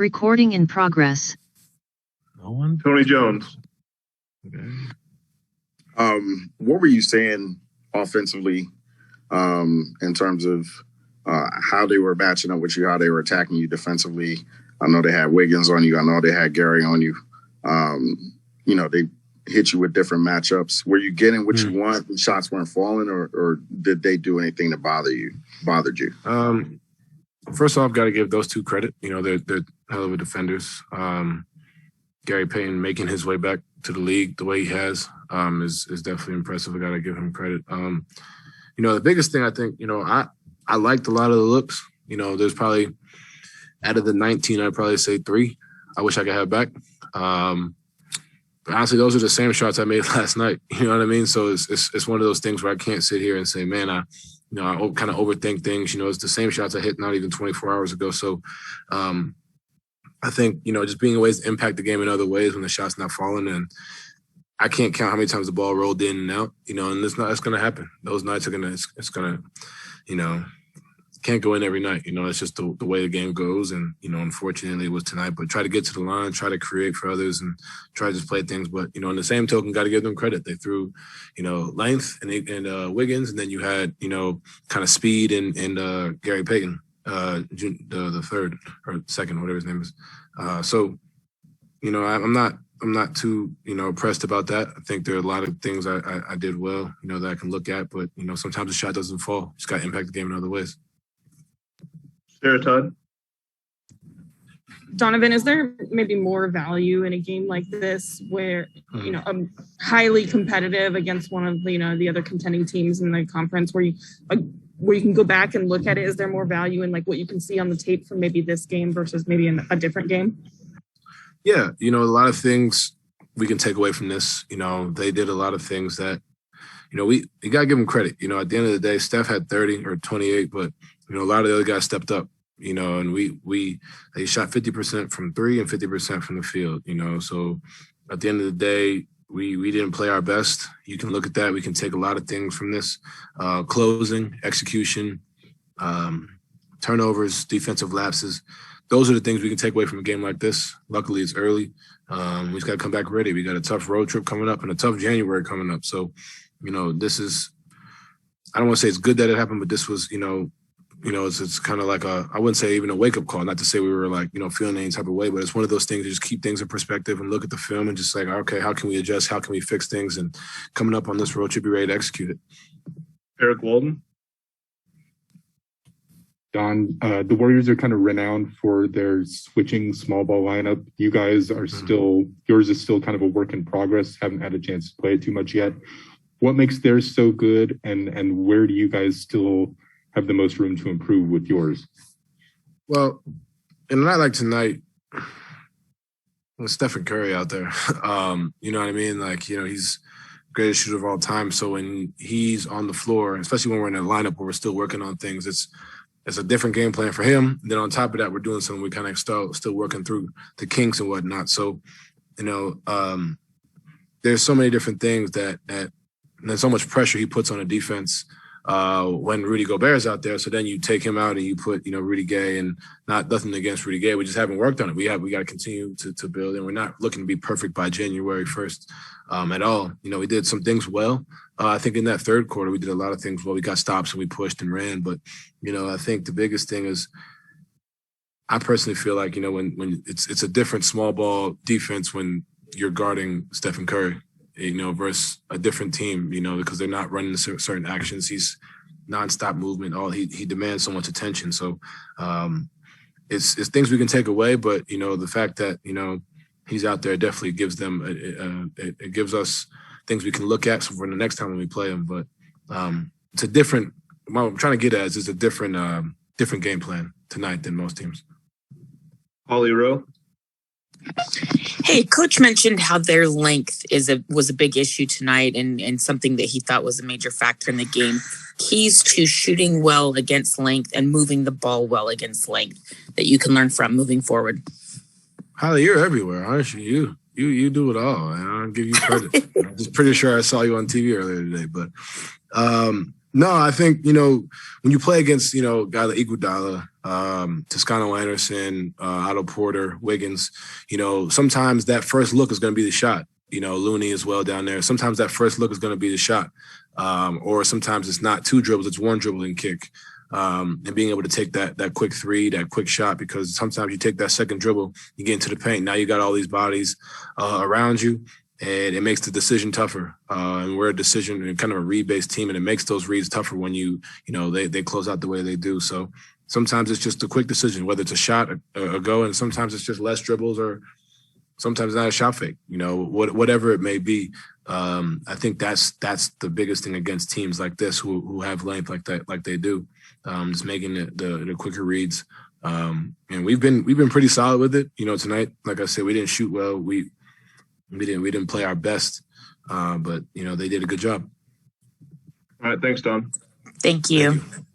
Recording in progress. No one? Tony Jones. Okay. What were you saying offensively in terms of how they were matching up with you, how they were attacking you defensively? I know they had Wiggins on you. I know they had Gary on you. They hit you with different matchups. Were you getting what you want and shots weren't falling, or did they do anything that bothered you? First off, got to give those two credit. They're hell of a defenders. Gary Payton making his way back to the league the way he has is definitely impressive. I got to give him credit. The biggest thing I think, I liked a lot of the looks. There's probably out of the 19, I'd probably say 3 I wish I could have back. But honestly, those are the same shots I made last night. You know what I mean? So it's one of those things where I can't sit here and say, man, I kind of overthink things. It's the same shots I hit not even 24 hours ago. So I think, just being ways to impact the game in other ways when the shot's not falling. And I can't count how many times the ball rolled in and out, and it's going to happen. Those nights are it's going to, can't go in every night. It's just the way the game goes. And, unfortunately it was tonight, but try to get to the line, try to create for others and try to just play things. But, in the same token, got to give them credit. They threw, length and Wiggins. And then you had, kind of speed and Gary Payton, the third or second, whatever his name is. I'm not too, impressed about that. I think there are a lot of things I did well, that I can look at, but, sometimes the shot doesn't fall. Just got to impact the game in other ways. Sarah Todd. Donovan, is there maybe more value in a game like this where, highly competitive against one of the other contending teams in the conference where you can go back and look at it? Is there more value in what you can see on the tape from maybe this game versus maybe in a different game? Yeah. A lot of things we can take away from this. They did a lot of things that, you got to give them credit. At the end of the day, Steph had 30 or 28, but, a lot of the other guys stepped up, and they shot 50% from 3 and 50% from the field, So at the end of the day, we didn't play our best. You can look at that. We can take a lot of things from this. Closing, execution, turnovers, defensive lapses. Those are the things we can take away from a game like this. Luckily, it's early. We just got to come back ready. We got a tough road trip coming up and a tough January coming up. So, this is – I don't want to say it's good that it happened, but this was, it's kind of like I wouldn't say even a wake-up call. Not to say we were feeling any type of way, but it's one of those things to just keep things in perspective and look at the film and just okay, how can we adjust? How can we fix things? And coming up on this road trip, be ready to execute it. Eric Walden. Don, the Warriors are kind of renowned for their switching small ball lineup. You guys are yours is still kind of a work in progress. Haven't had a chance to play it too much yet. What makes theirs so good, and where do you guys still have the most room to improve with yours? Well, in a night like tonight, with Stephen Curry out there, you know what I mean? He's the greatest shooter of all time. So when he's on the floor, especially when we're in a lineup where we're still working on things, it's a different game plan for him. And then on top of that, we're doing something we kind of still working through the kinks and whatnot. So, there's so many different things that there's so much pressure he puts on a defense when Rudy Gobert's out there. So then you take him out and you put, Rudy Gay, and nothing against Rudy Gay. We just haven't worked on it. We got to continue to build, and we're not looking to be perfect by January 1st at all. We did some things well. I think in that third quarter, we did a lot of things well. We got stops and we pushed and ran. But, I think the biggest thing is I personally feel like, when it's a different small ball defense when you're guarding Stephen Curry, versus a different team, because they're not running certain actions. He's nonstop movement. He demands so much attention. So it's things we can take away, but, the fact that, he's out there definitely gives them, it gives us things we can look at for the next time when we play him. But it's a different, what I'm trying to get at is it's a different game plan tonight than most teams. Holly Rowe. Hey, Coach mentioned how their length was a big issue tonight and something that he thought was a major factor in the game. Keys to shooting well against length and moving the ball well against length that you can learn from moving forward. Holly, you're everywhere, aren't you? You do it all. And I'll give you credit. I'm just pretty sure I saw you on TV earlier today. But No, I think, when you play against, a guy like Iguodala, Toscano Anderson, Otto Porter, Wiggins, sometimes that first look is going to be the shot. Looney as well down there. Sometimes that first look is going to be the shot. Or sometimes it's not 2 dribbles, it's 1 dribbling kick. And being able to take that quick 3, that quick shot, because sometimes you take that second dribble, you get into the paint. Now you got all these bodies around you, and it makes the decision tougher. And we're a decision and kind of a read-based team, and it makes those reads tougher when they close out the way they do. So sometimes it's just a quick decision, whether it's a shot, a go, and sometimes it's just less dribbles, or sometimes not a shot fake. Whatever it may be. I think that's the biggest thing against teams like this who have length like they do. Just making the quicker reads. And we've been pretty solid with it. Tonight, like I said, we didn't shoot well. We didn't play our best. But they did a good job. All right, thanks, Don. Thank you. Thank you.